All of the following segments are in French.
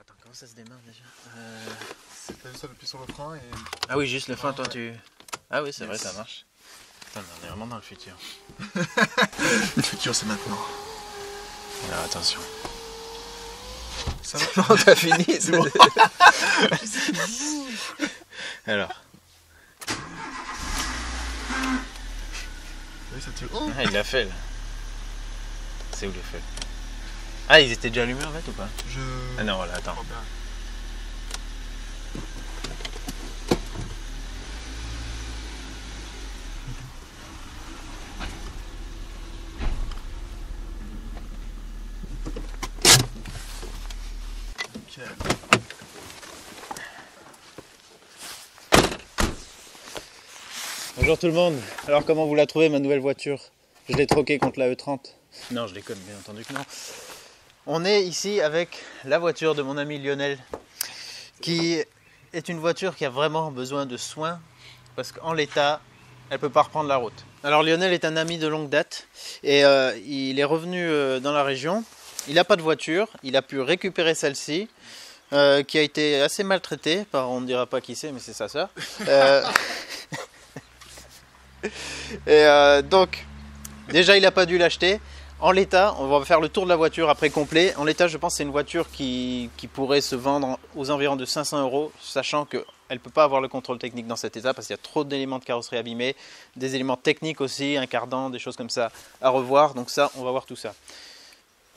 attends, comment ça se démarre déjà T'as juste à appuyer sur le frein et... Ah oui, juste le frein, toi ouais. tu... Ah oui, c'est vrai, ça marche. Putain, mais on est vraiment dans le futur. Le futur, c'est maintenant. Alors attention. Ça va? Non, t'as fini, c'est bon. Alors. Oui, ça tire. Oh, Ah, il l'a fait là. C'est où les feux? Ah, ils étaient déjà allumés en fait ou pas? Ah non, voilà, attends. Ok. Bonjour tout le monde. Alors comment vous la trouvez ma nouvelle voiture? Je l'ai troquée contre la E30. Non, je déconne, bien entendu que non. On est ici avec la voiture de mon ami Lionel, qui est une voiture qui a vraiment besoin de soins, parce qu'en l'état, elle ne peut pas reprendre la route. Alors Lionel est un ami de longue date, et il est revenu dans la région. Il n'a pas de voiture, il a pu récupérer celle-ci, qui a été assez maltraitée par, on ne dira pas qui c'est, mais c'est sa sœur. Donc, déjà il n'a pas dû l'acheter. En l'état, on va faire le tour de la voiture après complet. En l'état, je pense que c'est une voiture qui pourrait se vendre aux environs de 500 €, sachant qu'elle ne peut pas avoir le contrôle technique dans cet état parce qu'il y a trop d'éléments de carrosserie abîmés, des éléments techniques aussi, un cardan, des choses comme ça à revoir. Donc ça, on va voir tout ça.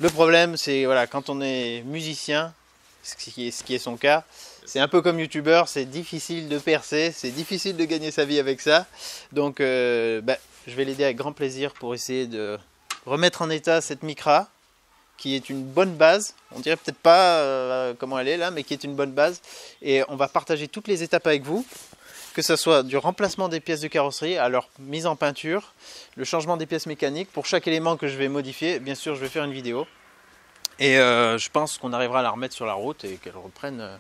Le problème, c'est voilà, quand on est musicien, ce qui est son cas, c'est un peu comme youtubeur, c'est difficile de percer, c'est difficile de gagner sa vie avec ça. Donc je vais l'aider avec grand plaisir pour essayer de remettre en état cette Micra, qui est une bonne base. On dirait peut-être pas comment elle est là, mais qui est une bonne base. Et on va partager toutes les étapes avec vous, que ce soit du remplacement des pièces de carrosserie à leur mise en peinture, le changement des pièces mécaniques. Pour chaque élément que je vais modifier, bien sûr, je vais faire une vidéo. Et je pense qu'on arrivera à la remettre sur la route et qu'elle reprenne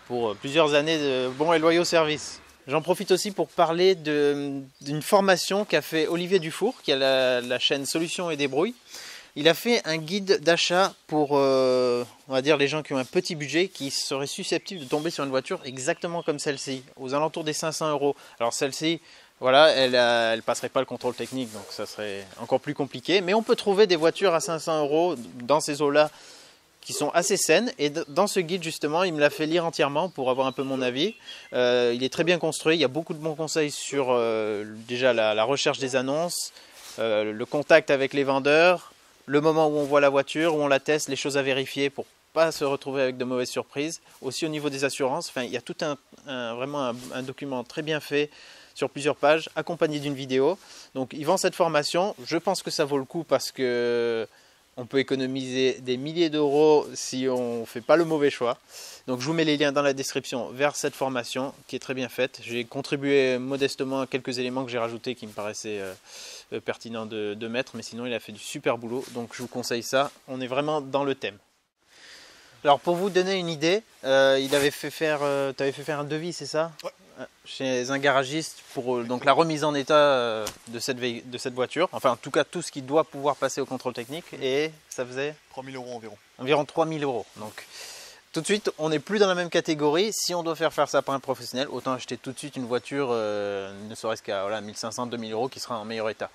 pour plusieurs années de bons et loyaux services. J'en profite aussi pour parler d'une formation qu'a fait Olivier Dufour, qui a la chaîne Solutions et Débrouilles. Il a fait un guide d'achat pour, on va dire, les gens qui ont un petit budget, qui seraient susceptibles de tomber sur une voiture exactement comme celle-ci, aux alentours des 500 €. Alors celle-ci, voilà, elle passerait pas le contrôle technique, donc ça serait encore plus compliqué. Mais on peut trouver des voitures à 500 € dans ces eaux-là, qui sont assez saines, et dans ce guide justement il me l'a fait lire entièrement pour avoir un peu mon avis. Il est très bien construit, il y a beaucoup de bons conseils sur déjà la recherche des annonces, le contact avec les vendeurs, le moment où on voit la voiture, où on la teste, les choses à vérifier pour pas se retrouver avec de mauvaises surprises. Aussi au niveau des assurances, enfin, il y a tout vraiment un document très bien fait sur plusieurs pages, accompagné d'une vidéo. Donc il vend cette formation, je pense que ça vaut le coup parce que on peut économiser des milliers d'euros si on ne fait pas le mauvais choix. Donc je vous mets les liens dans la description vers cette formation qui est très bien faite. J'ai contribué modestement à quelques éléments que j'ai rajoutés qui me paraissaient pertinents de mettre, mais sinon il a fait du super boulot. Donc je vous conseille ça, on est vraiment dans le thème. Alors pour vous donner une idée, il avait fait faire, tu avais fait faire un devis, c'est ça? Ouais. Chez un garagiste pour donc la remise en état de cette voiture, enfin en tout cas tout ce qui doit pouvoir passer au contrôle technique, et ça faisait 3000 € environ. Environ 3000 €. Donc tout de suite on n'est plus dans la même catégorie. Si on doit faire ça par un professionnel, autant acheter tout de suite une voiture ne serait-ce qu'à voilà, 1500-2000 € qui sera en meilleur état.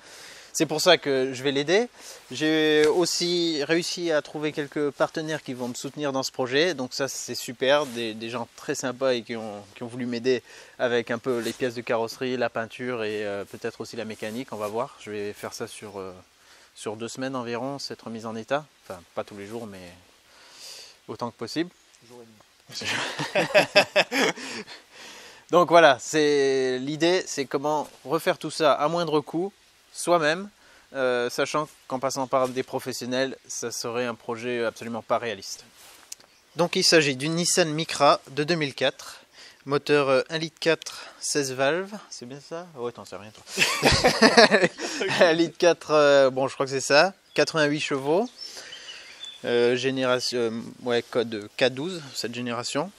C'est pour ça que je vais l'aider. J'ai aussi réussi à trouver quelques partenaires qui vont me soutenir dans ce projet. Donc ça c'est super, des gens très sympas et qui ont voulu m'aider avec un peu les pièces de carrosserie, la peinture et peut-être aussi la mécanique. On va voir, je vais faire ça sur 2 semaines environ, cette remise en état. Enfin pas tous les jours mais autant que possible. Jour et demi. Donc voilà, l'idée c'est comment refaire tout ça à moindre coût, soi-même, sachant qu'en passant par des professionnels, ça serait un projet absolument pas réaliste. Donc il s'agit d'une Nissan Micra de 2004, moteur 1,4 litre 16 valves, c'est bien ça? Ouais, t'en sais rien toi. 1,4 litre, bon je crois que c'est ça, 88 chevaux, génération, ouais, code K12, cette génération.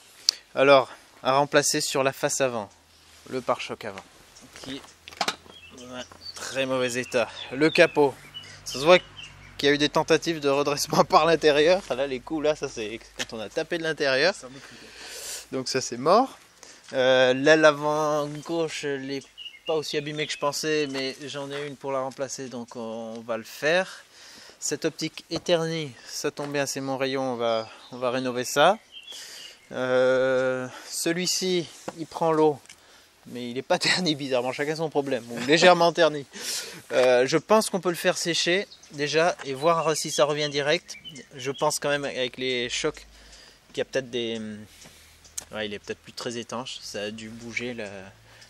Alors, à remplacer sur la face avant, le pare-choc avant, qui est très mauvais état. Le capot, ça se voit qu'il y a eu des tentatives de redressement par l'intérieur. Là, les coups, là, ça c'est quand on a tapé de l'intérieur. Donc ça c'est mort. L'aile avant gauche, elle n'est pas aussi abîmée que je pensais, mais j'en ai une pour la remplacer, donc on va le faire. Cette optique éternie, ça tombe bien, c'est mon rayon, on va rénover ça. Celui-ci, il prend l'eau, mais il n'est pas terni bizarrement, chacun son problème, ou légèrement terni. Je pense qu'on peut le faire sécher déjà et voir si ça revient direct. Je pense quand même avec les chocs qu'il y a peut-être des... Ouais, il est peut-être plus très étanche, ça a dû bouger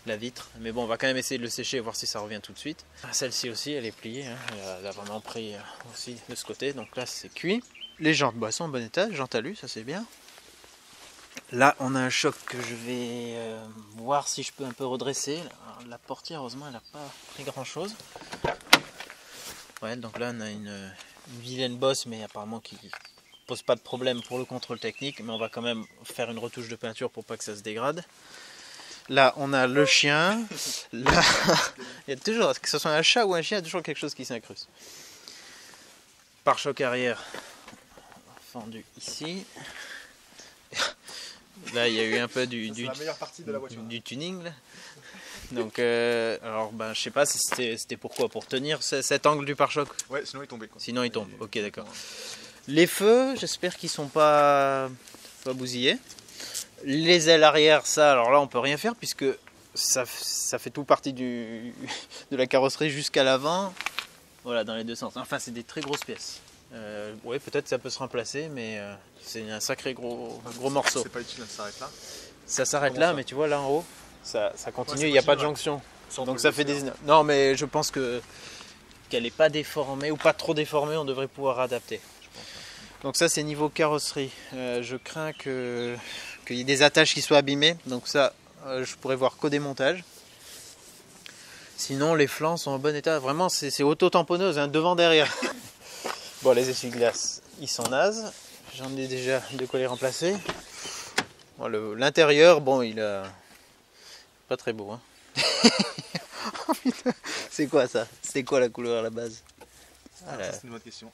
la vitre. Mais bon, on va quand même essayer de le sécher et voir si ça revient tout de suite. Celle-ci aussi, elle est pliée, hein. Elle a vraiment pris aussi de ce côté, donc là c'est cuit. Les jantes sont en bon état, jantes alu, ça c'est bien. Là, on a un choc que je vais voir si je peux un peu redresser. Alors, la portière, heureusement, elle n'a pas pris grand-chose. Ouais, donc là, on a une vilaine bosse, mais apparemment qui pose pas de problème pour le contrôle technique. Mais on va quand même faire une retouche de peinture pour pas que ça se dégrade. Là, on a le chien. Là, il y a toujours, que ce soit un chat ou un chien, il y a toujours quelque chose qui s'incruste. Pare-choc arrière fendu ici. Là, il y a eu un peu du la meilleure partie de la voiture. Du tuning. Là. Donc, alors, ben, je sais pas si c'était pourquoi, pour tenir cet angle du pare-choc. Ouais, sinon il tombait. Quoi. Sinon, il tombe. Ok, d'accord. Les feux, j'espère qu'ils sont pas bousillés. Les ailes arrière, ça, alors là, on peut rien faire puisque ça fait tout partie de la carrosserie jusqu'à l'avant. Voilà, dans les deux sens. Enfin, c'est des très grosses pièces. Oui, peut-être ça peut se remplacer, mais c'est un sacré gros morceau. C'est pas utile, ça s'arrête là. Ça s'arrête là, mais tu vois là en haut, ça continue, Ouais, il n'y a pas de jonction. Donc ça fait des... Non, mais je pense qu'elle n'est pas déformée ou pas trop déformée, on devrait pouvoir adapter. Donc ça c'est niveau carrosserie. Je crains qu'il y ait des attaches qui soient abîmées, donc ça je pourrais voir qu'au démontage. Sinon les flancs sont en bon état, vraiment c'est auto-tamponneuse, hein, devant derrière. Bon, les essuie-glaces ils sont nazes, j'en ai déjà de quoi les remplacer. Bon, l'intérieur, bon, il a pas très beau, hein. Oh, putain. C'est quoi ça? C'est quoi la couleur à la base? Ah, ça, c'est une bonne question.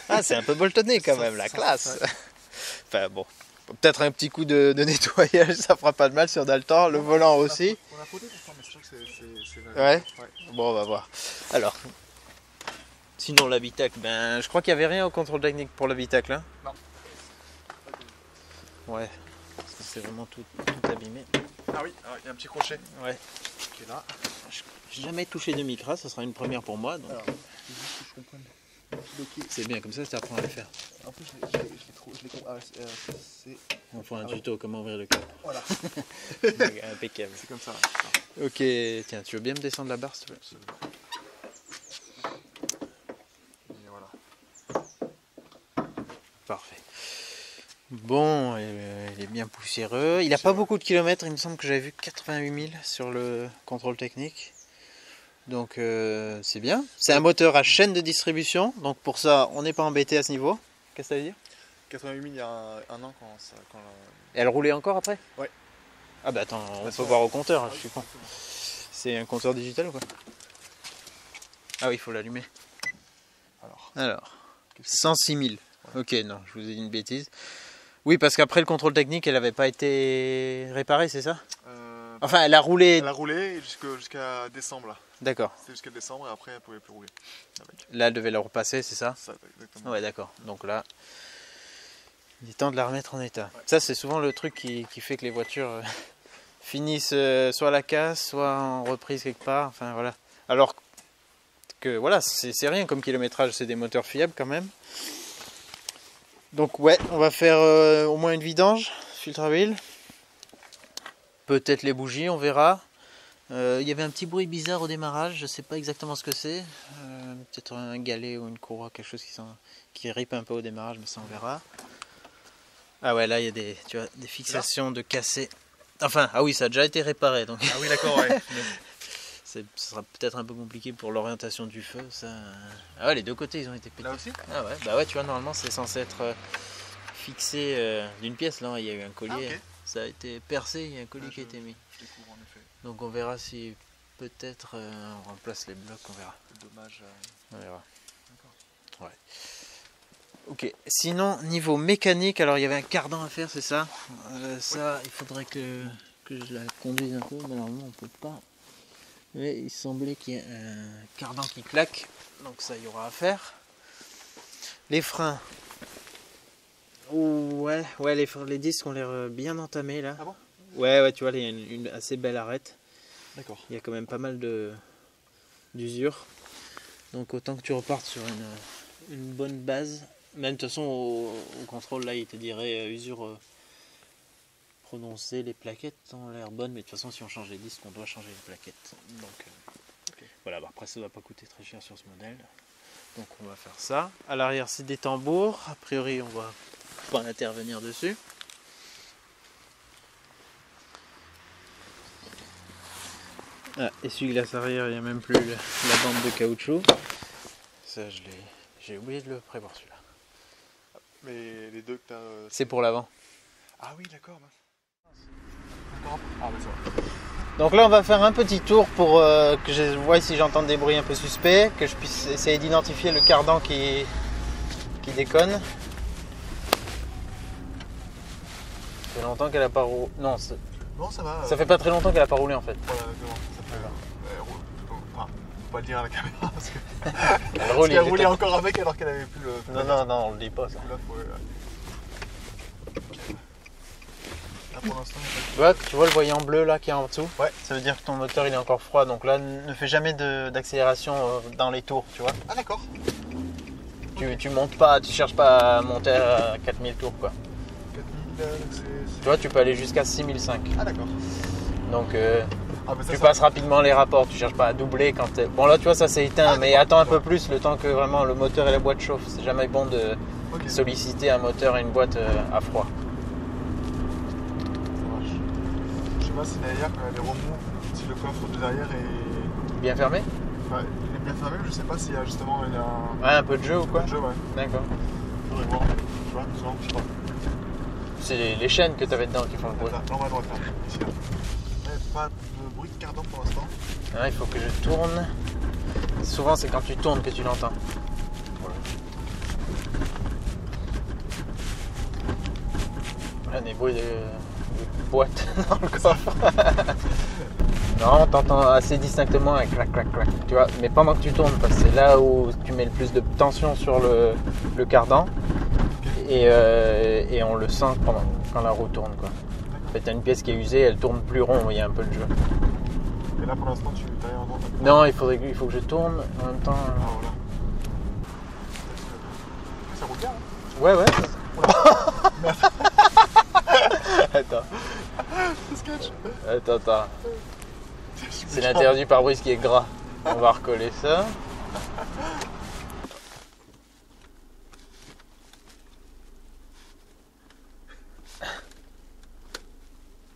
Ah, c'est un peu boltonné quand même, la classe. Ouais. Enfin bon, peut-être un petit coup de nettoyage, ça fera pas de mal si on a le temps. Le volant aussi. On a frotté pourtant, mais c'est sûr que c'est... Ouais. Bon, on va voir. Alors, sinon l'habitacle, ben, je crois qu'il n'y avait rien au contrôle technique pour l'habitacle. Hein. Non. Ouais, parce que c'est vraiment tout abîmé. Ah oui, il y a un petit crochet. Ouais. Qui est là. J'ai jamais touché de micra, ça sera une première pour moi. Donc... Alors, juste que je comprenne. C'est bien, comme ça, tu apprends à le faire. En plus, je l'ai c'est... On fait un tuto, comment ouvrir le cap. Voilà. Impeccable. C'est comme ça. Ok, tiens, tu veux bien me descendre la barre, s'il te plaît? Et voilà. Parfait. Bon, il est bien poussiéreux. Il n'a pas beaucoup de kilomètres, il me semble que j'avais vu 88 000 sur le contrôle technique. Donc c'est bien. C'est un moteur à chaîne de distribution, donc pour ça on n'est pas embêté à ce niveau. Qu'est-ce que ça veut dire? 88 000 il y a un an quand Et elle roulait encore après? Ouais. Ah bah attends, on peut voir au compteur, je suis con. C'est un compteur digital ou quoi? Ah oui, il faut l'allumer. Alors 106 000. Ok, non, je vous ai dit une bêtise. Oui, parce qu'après le contrôle technique, elle n'avait pas été réparée, c'est ça? Enfin, elle a roulé... Elle a roulé jusqu'à décembre là. D'accord. C'était jusqu'à décembre et après elle pouvait plus rouler. Avec. Là, elle devait la repasser, c'est ça? Ça, exactement. Ouais, d'accord. Donc là, il est temps de la remettre en état. Ouais. Ça, c'est souvent le truc qui fait que les voitures finissent soit à la casse, soit en reprise quelque part. Enfin, voilà. Alors que, voilà, c'est rien comme kilométrage, c'est des moteurs fiables quand même. Donc ouais, on va faire au moins une vidange, filtre à huile. Peut-être les bougies, on verra. Il y avait un petit bruit bizarre au démarrage, je ne sais pas exactement ce que c'est. Peut-être un galet ou une courroie, quelque chose qui ripe un peu au démarrage, mais ça on verra. Ah ouais, là il y a des fixations de cassé. Enfin, ah oui, ça a déjà été réparé. Donc... Ah oui, d'accord, ouais. Ce sera peut-être un peu compliqué pour l'orientation du feu. Ça... Ah ouais, les deux côtés ils ont été pétés. Là aussi? Ah ouais, bah ouais, tu vois, normalement c'est censé être fixé d'une pièce. Là, il y a eu un collier. Ah, okay. Ça a été percé, il y a un collier qui a été mis. Je découvre en effet. Donc on verra si peut-être on remplace les blocs, on verra. C'est dommage. On verra. Ok, sinon niveau mécanique, alors il y avait un cardan à faire, c'est ça? Ça, il faudrait que je la conduise un peu, mais normalement on peut pas. Mais il semblait qu'il y ait un cardan qui claque, donc ça il y aura à faire. Les freins. Ouais, les disques ont l'air bien entamés là. Ah bon? Ouais, tu vois, il y a une assez belle arête. D'accord. Il y a quand même pas mal d'usure. Donc autant que tu repartes sur une bonne base. Même de toute façon au contrôle là il te dirait usure prononcée, les plaquettes ont l'air bonnes, mais de toute façon si on change les disques on doit changer les plaquettes. Donc voilà, après ça ne va pas coûter très cher sur ce modèle. Donc on va faire ça. À l'arrière c'est des tambours, a priori on va pas intervenir dessus. Ah, essuie-glace arrière, il n'y a même plus la bande de caoutchouc. Ça j'ai oublié de le prévoir celui-là. Mais les deux que t'as. C'est pour l'avant. Ah oui, d'accord. Ah, bah ça va. Donc là on va faire un petit tour pour que je vois si j'entends des bruits un peu suspects, que je puisse essayer d'identifier le cardan qui déconne. Ça fait longtemps qu'elle a pas roulé. Non, Non, ça va. ça fait pas très longtemps qu'elle a pas roulé en fait. Voilà, exactement. Ça fait. Enfin, faut pas le dire à la caméra parce que. Elle roule, Elle roulait encore avec alors qu'elle avait plus le. Non, on le dit pas ça. Du coup, là, faut. Là pour l'instant, Tu vois le voyant bleu là qui est en dessous? Ouais. Ça veut dire que ton moteur il est encore froid, donc là ne fais jamais d'accélération dans les tours, tu vois. Ah d'accord. Tu montes pas, tu cherches pas à monter à 4000 tours quoi. 4000, Tu vois, tu peux aller jusqu'à 6005. Ah d'accord. Donc Ah, bah, ça, tu ça- passes rapidement les rapports, tu cherches pas à doubler quand t'es... Bon là tu vois ça c'est éteint, Ah, mais attends un peu plus le temps que vraiment le moteur et la boîte chauffent. C'est jamais bon de Ok. solliciter un moteur et une boîte à froid. Ça marche. Je sais pas si derrière, quand elle est remous, si le coffre de derrière est. Bien fermé? Enfin, il est bien fermé, mais je sais pas s'il y a justement il y a un. Ouais, un peu de jeu ou quoi? Un jeu, ouais. D'accord. Faudrait voir. Tu vois, souvent, je sais pas. C'est les chaînes que t'avais dedans qui font le bruit. Là, on va à droite là. Ici là. Ouais, pas de bruit de cardan pour l'instant. Ah, il faut que je tourne. Souvent c'est quand tu tournes que tu l'entends. Voilà des bruits de boîte dans le coffre. Non, t'entends assez distinctement un clac clac clac. Tu vois, mais pendant que tu tournes, parce que c'est là où tu mets le plus de tension sur le cardan. Et on le sent quand la roue tourne quoi. En fait, t'as une pièce qui est usée, elle tourne plus rond, il y a un peu de jeu. Et là pour l'instant, tu es derrière en droite. Non, il faut que je tourne en même temps. Ah voilà. Ça roule bien, hein. Ouais. Merde. Attends. C'est sketch. Attends. C'est l'interdit pare-brise qui est gras. On va recoller ça.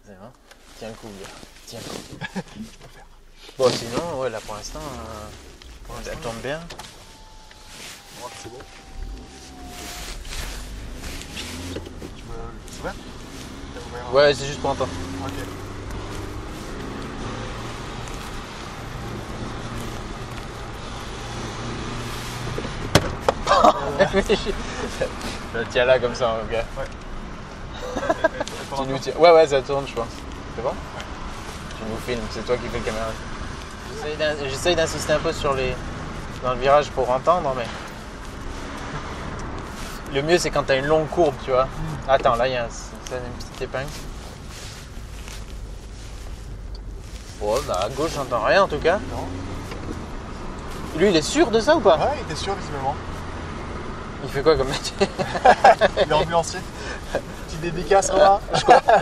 C'est bon. Tiens le coup, gars. Tiens le coup. Bon, sinon, ouais, là pour l'instant, elle tourne bien. On va voir si c'est bon. Tu veux le ouvert? T'as ouvert? Ouais, c'est juste pour entendre. Ok. Je le tiens là comme ça, ok. Et Tu nous tiens. Ouais, ça tourne, je pense. C'est bon? Tu nous filmes, c'est toi qui fais le caméra. J'essaye d'insister un peu dans le virage pour entendre, mais. Le mieux, c'est quand t'as une longue courbe, tu vois. Attends, là, il y a une petite épingle. Bon, bah à gauche, j'entends rien en tout cas. Non. Lui, il est sûr de ça ou pas? Ouais, il était sûr visiblement. Il fait quoi comme métier? Il est ambulancier. Petite dédicace là.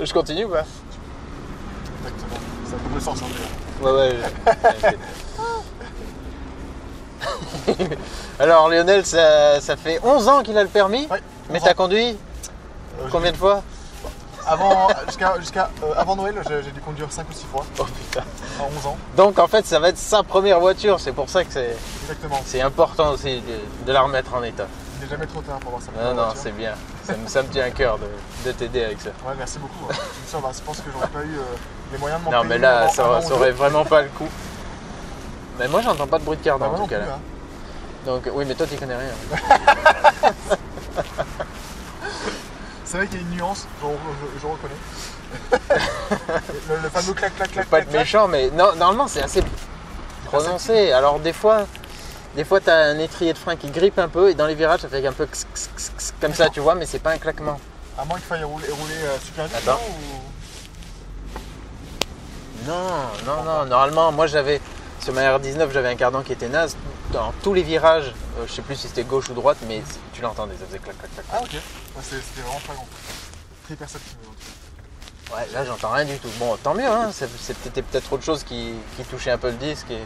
Je continue ou pas? Exactement. Ça double sens hein, déjà. Ouais. Alors Lionel, ça fait 11 ans qu'il a le permis, Ouais, mais 11 t'as ans. conduit combien de fois? Jusqu'à avant Noël, j'ai dû conduire 5 ou 6 fois Oh putain. en 11 ans. Donc en fait, ça va être sa première voiture, c'est pour ça que Exactement. c'est important aussi de la remettre en état. Il n'est jamais trop tard pour voir ça. Non, c'est bien. Ça me tient à cœur de t'aider avec ça. Ouais, merci beaucoup. Ouais. Bien sûr, je pense que j'aurais pas eu les moyens de m'en Non, payer mais là, pendant un an ça ou aurait deux. vraiment pas le coup. Mais moi, j'entends pas de bruit de cardan Bah, moi en tout non cas. plus, Là. hein. Donc oui, mais toi tu connais rien. C'est vrai qu'il y a une nuance, je reconnais. le fameux clac clac clac. Pas être méchant, mais non, normalement c'est assez prononcé. Alors des fois tu as un étrier de frein qui grippe un peu et dans les virages ça fait un peu comme ça, tu vois, mais c'est pas un claquement. À moins qu'il faille rouler super vite. Attends. Non, normalement moi j'avais sur ma R19 j'avais un cardan qui était naze. Dans tous les virages, je sais plus si c'était gauche ou droite, mais tu l'entendais, ça faisait clac clac clac. Ah ok, c'était vraiment pas grand. Très perceptible. Ouais, là j'entends rien du tout. Bon, tant mieux, hein. C'était peut-être autre chose qui touchait un peu le disque et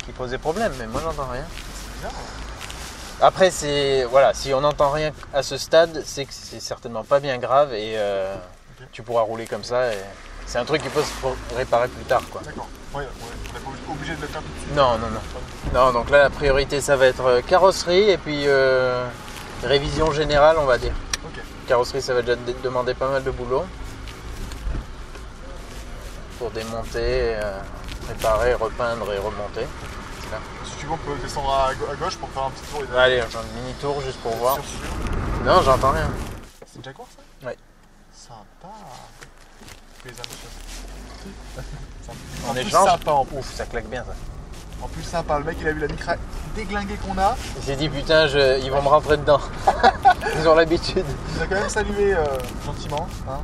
qui posait problème, mais moi j'entends rien. C'est bizarre. Après, voilà, si on n'entend rien à ce stade, c'est que c'est certainement pas bien grave et Ok. tu pourras rouler comme ça. Et c'est un truc qui peut se réparer plus tard, quoi. D'accord. Ouais, on n'est pas obligé de le faire tout de suite. Non. Non, donc là la priorité ça va être carrosserie et puis révision générale, on va dire. Ok. Carrosserie, ça va déjà demander pas mal de boulot pour démonter, préparer, repeindre et remonter. Là. Si tu veux, on peut descendre à gauche pour faire un petit tour. Allez, on fait un mini tour juste pour voir. Sûr. Non, j'entends rien. C'est une Jaguar ça? Ouais. Sympa. Les monsieur. En plus, échange, sympa en plus. Ouf, ça claque bien ça. En plus sympa, le mec il a vu la micra déglinguée qu'on a. Il s'est dit putain, ils vont me rentrer dedans. Ils ont l'habitude. Il nous a quand même salué gentiment. Hein,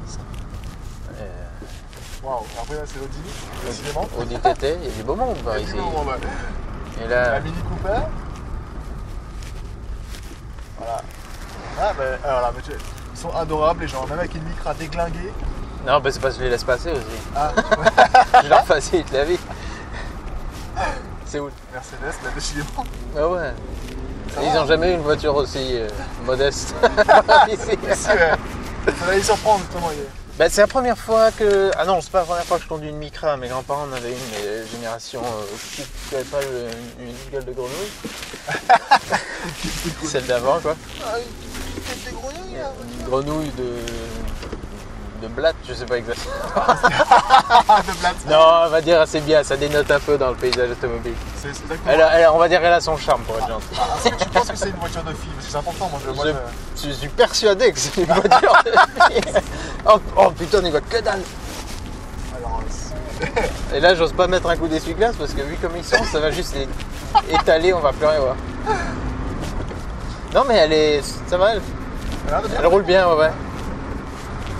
waouh, après là c'est l'Audi, décidément. Audi TT, il y a du beau monde par Il y a ici. du moment, ouais. Et là, La Mini Cooper. Voilà. Ah ben voilà, mais ils sont adorables les gens, même avec une micra déglinguée. non, bah, c'est parce que je les laisse passer aussi. Ah, Je leur facilite la vie. C'est où? Mercedes, là décidément. Ah ouais. Ils n'ont jamais eu une voiture aussi modeste. Ici. Si, ouais. Ça va les surprendre justement. Bah, c'est la première fois que. Ah non, c'est pas la première fois que je conduis une Micra. Mes grands-parents en avaient une, mais génération qui n'avait pas une gueule de grenouille. Celle d'avant, quoi. Ah, une tête de grenouille là. Une grenouille de blatte, je sais pas exactement. De blatte. Non, on va dire assez bien, ça dénote un peu dans le paysage automobile. C'est exactement. On va dire qu'elle a son charme pour être gentille. Je pense que c'est une voiture de fille, parce que c'est important. Je suis persuadé que c'est une voiture de fille. Oh putain, on y voit que dalle. Alors, Et là, j'ose pas mettre un coup d'essuie-glace parce que vu comme ils sont, ça va juste les étaler, on va plus rien voir. Non, mais ça va, elle roule bien, ouais.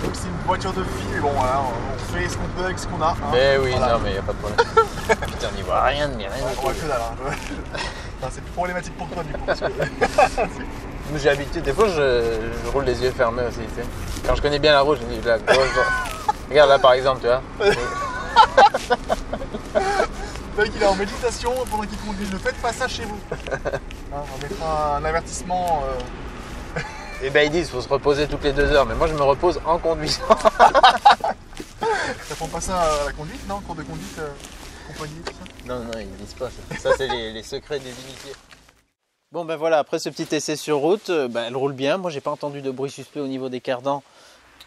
Donc c'est une voiture de fille, mais bon, voilà, on fait ce qu'on peut avec ce qu'on a. Hein. Mais oui, voilà. non, mais y a pas de problème. Putain, on n'y voit rien de rien. On voit que dalle. Hein. Enfin, c'est plus problématique pour toi du coup. Parce que... J'ai l'habitude, des fois je roule les yeux fermés aussi. Tu sais. Quand je connais bien la route, je me dis la gauche. Regarde là par exemple, tu vois. Le mec il est en méditation pendant qu'il conduit. Ne faites pas ça chez vous. Hein, on mettra un avertissement. Et ben ils disent qu'il faut se reposer toutes les 2 heures, mais moi je me repose en conduisant. Ça prend pas ça à la conduite, non? Cours de conduite, compagnie, tout ça? Non, ils ne disent pas ça. Ça c'est les secrets des initiés. Bon ben voilà, après ce petit essai sur route, elle roule bien. Moi j'ai pas entendu de bruit suspect au niveau des cardans.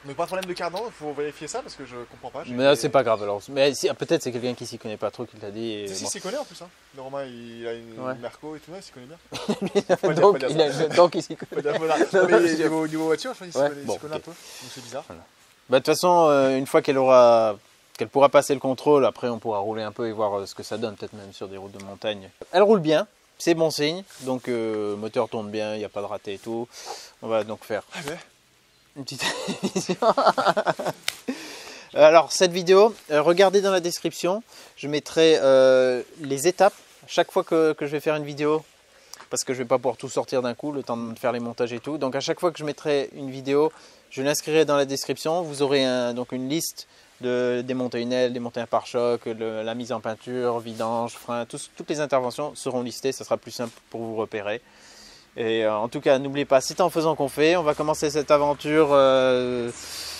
Donc pas de problème de cardan, il faut vérifier ça parce que je comprends pas. Mais c'est pas grave alors. Mais si, peut-être c'est quelqu'un qui s'y connaît pas trop qui l'a dit. Et Si, bon. s'y connaît en plus. Hein. Le Romain il a une Merco et tout, il s'y connaît bien. donc il s'y connaît. Mais niveau voiture, je pense qu'il s'y connaît un peu. Donc c'est bizarre. Voilà. Bah, de toute façon, une fois qu'elle pourra passer le contrôle, après on pourra rouler un peu et voir ce que ça donne, peut-être même sur des routes de montagne. Elle roule bien, c'est bon signe, donc moteur tourne bien, il n'y a pas de raté et tout. On va donc faire une petite révision. Alors cette vidéo, regardez dans la description, je mettrai les étapes chaque fois que je vais faire une vidéo. Parce que je ne vais pas pouvoir tout sortir d'un coup, le temps de faire les montages et tout. Donc à chaque fois que je mettrai une vidéo, je l'inscrirai dans la description. Vous aurez donc une liste de démonter une aile, démonter un pare-choc, la mise en peinture, vidange, frein, toutes les interventions seront listées. Ça sera plus simple pour vous repérer. Et en tout cas, n'oubliez pas, c'est en faisant qu'on fait. On va commencer cette aventure.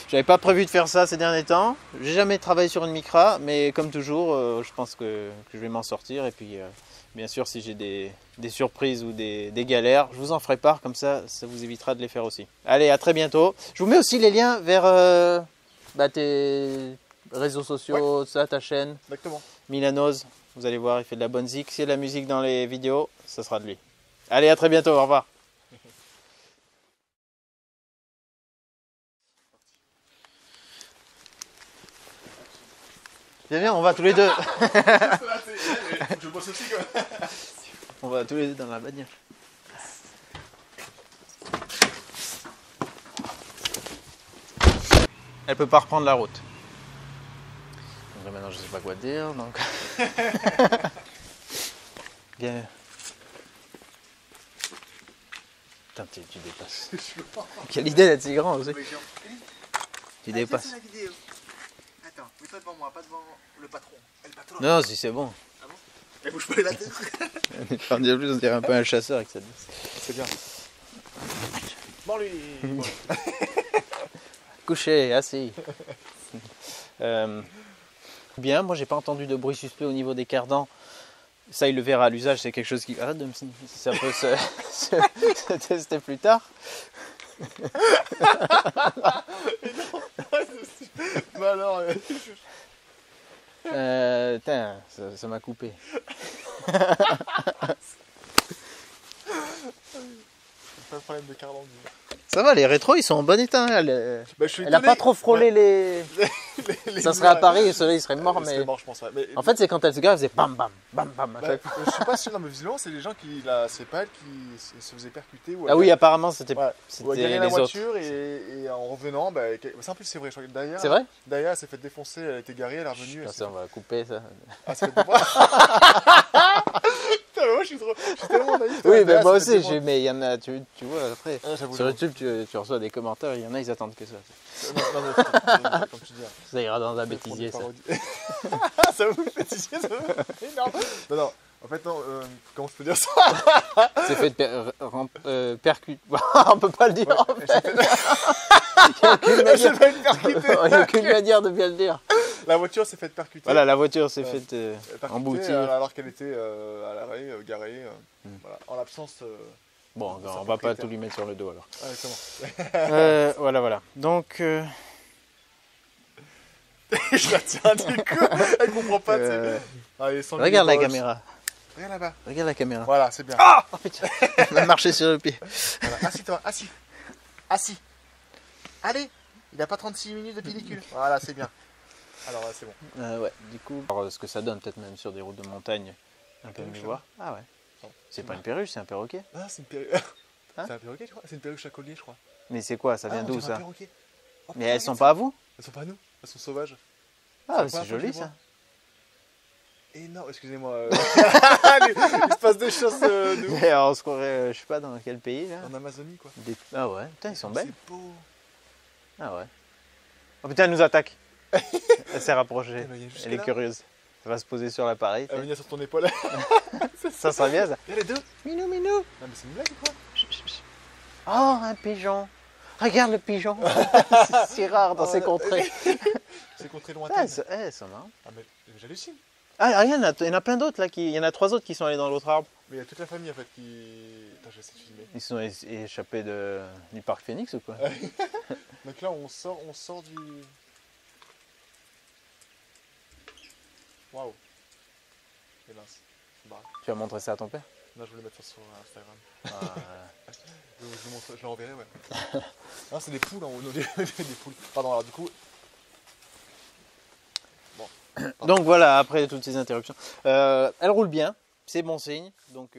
J'avais pas prévu de faire ça ces derniers temps. J'ai jamais travaillé sur une Micra, mais comme toujours, je pense que je vais m'en sortir. Et puis, bien sûr, si j'ai des surprises ou des galères, je vous en ferai part. Comme ça vous évitera de les faire aussi. Allez, à très bientôt. Je vous mets aussi les liens vers tes réseaux sociaux, ça, ta chaîne. Exactement. Milanos, vous allez voir, il fait de la bonne zik. S'il y a de la musique dans les vidéos, ça sera de lui. Allez, à très bientôt, au revoir. Viens, on va tous les deux. Je bosse aussi quand même. On va tous les deux dans la bagnole. Elle peut pas reprendre la route. Donc là, maintenant je sais pas quoi dire, donc. Bien. Putain, tu dépasses. Quelle idée d'être si grand aussi. Tu dépasses. La vidéo. Attends, mets-toi devant moi, pas devant le patron. Le patron. Non, si c'est bon. Ah bon? Elle bouge pas la tête. En dire plus, on dirait un peu un chasseur avec cette. C'est bien. Bon lui. Couché, assis. Bien, moi j'ai pas entendu de bruit suspect au niveau des cardans. Ça, il le verra à l'usage, c'est quelque chose qui. Arrête de me signifier. Ça peut se tester plus tard. Bah alors. Tiens, ça m'a coupé. Pas de problème de cardan. Ça va, les rétros ils sont en bon état. Elle a pas trop frôlé les. Ça serait à Paris, le soleil serait mort, mais. Mort, je pense, ouais. Mais en fait, c'est quand elle se gare, elle faisait bam bam bam bam. je suis pas sûr, non, mais visiblement, c'est les gens qui. C'est pas elle qui se faisait percuter. Ou Ah oui, apparemment, c'était ouais. Ou elle gagnait la les autres. voiture et en revenant, bah, c'est un peu c'est vrai. Je crois que derrière, C'est vrai? Derrière, elle s'est fait défoncer, elle a été garée, elle est revenue. Ça, on va couper ça. Ah, ça fait des Putain, mais moi, je suis tellement naïf. Oui, mais moi aussi, mais il y en a, tu vois, après, Ah, j'avoue, sur YouTube, tu reçois des commentaires, il y en a, ils attendent que ça. Non, mais comme tu dis. Ça ira dans un bêtisier, ça. Ça vous fait bêtisier, ça vous fait énorme. Non, en fait, non, comment je peux dire ça? C'est fait de percute. On peut pas le dire, en fait. Il n'y a aucune manière de bien le dire. La voiture s'est faite percuter. Voilà, la voiture s'est faite emboutir. Alors qu'elle était à l'arrêt, garée, voilà, en l'absence. Bon, on va pas tout lui mettre sur le dos alors. Ouais, comment voilà. Donc. Je la tiens du coup, elle comprend pas. Allez, regarde la caméra. Regarde là-bas. Regarde la caméra. Voilà, c'est bien. Ah oh, putain, on a marché sur le pied. Voilà. Assis-toi, assis. Assis. Allez, il n'a pas 36 minutes de pellicule. Voilà, c'est bien. Alors là, c'est bon. Ouais, du coup, alors, ce que ça donne peut-être même sur des routes de montagne, un peu mieux voir. Ah ouais. C'est pas une perruche, c'est un perroquet. Ah, c'est une perruche. Hein? C'est un perroquet, je crois. C'est une perruche à collier, je crois. Mais c'est quoi? Ça vient d'où ça? Oh, mais elles sont pas à vous? Elles sont pas à nous. Elles sont sauvages. Ah, c'est joli ça. Et non, excusez-moi. Il se passe des choses de ouf. On se croirait, je sais pas dans quel pays là. En Amazonie, quoi. Ah ouais, putain, ils sont belles. C'est beau. Ah ouais. Oh putain, elle nous attaque. Elle s'est rapprochée. Elle est là. curieuse. Elle va se poser sur l'appareil. Elle va venir sur ton épaule. Ça serait bien ça. Et les deux. Minou. Non, mais c'est une blague ou quoi? Oh, un pigeon. Regarde le pigeon. C'est si rare dans ces contrées. Ces contrées lointaines. Elles sont marrantes. Ah, mais j'hallucine. Ah, il y en a plein d'autres là. Il y en a 3 autres qui sont allés dans l'autre arbre. Mais il y a toute la famille en fait qui. Attends, je vais essayer de filmer. Ils sont échappés du parc Phoenix ou quoi? Donc là, on sort du. Waouh. Hélas. Tu vas montrer ça à ton père? Non, je voulais mettre ça sur Instagram. Ah, je l'enverrai, ouais. Non, c'est des poules en haut. Des poules. Pardon, alors du coup. Bon. donc voilà, après toutes ces interruptions. Elle roule bien, c'est bon signe. Donc.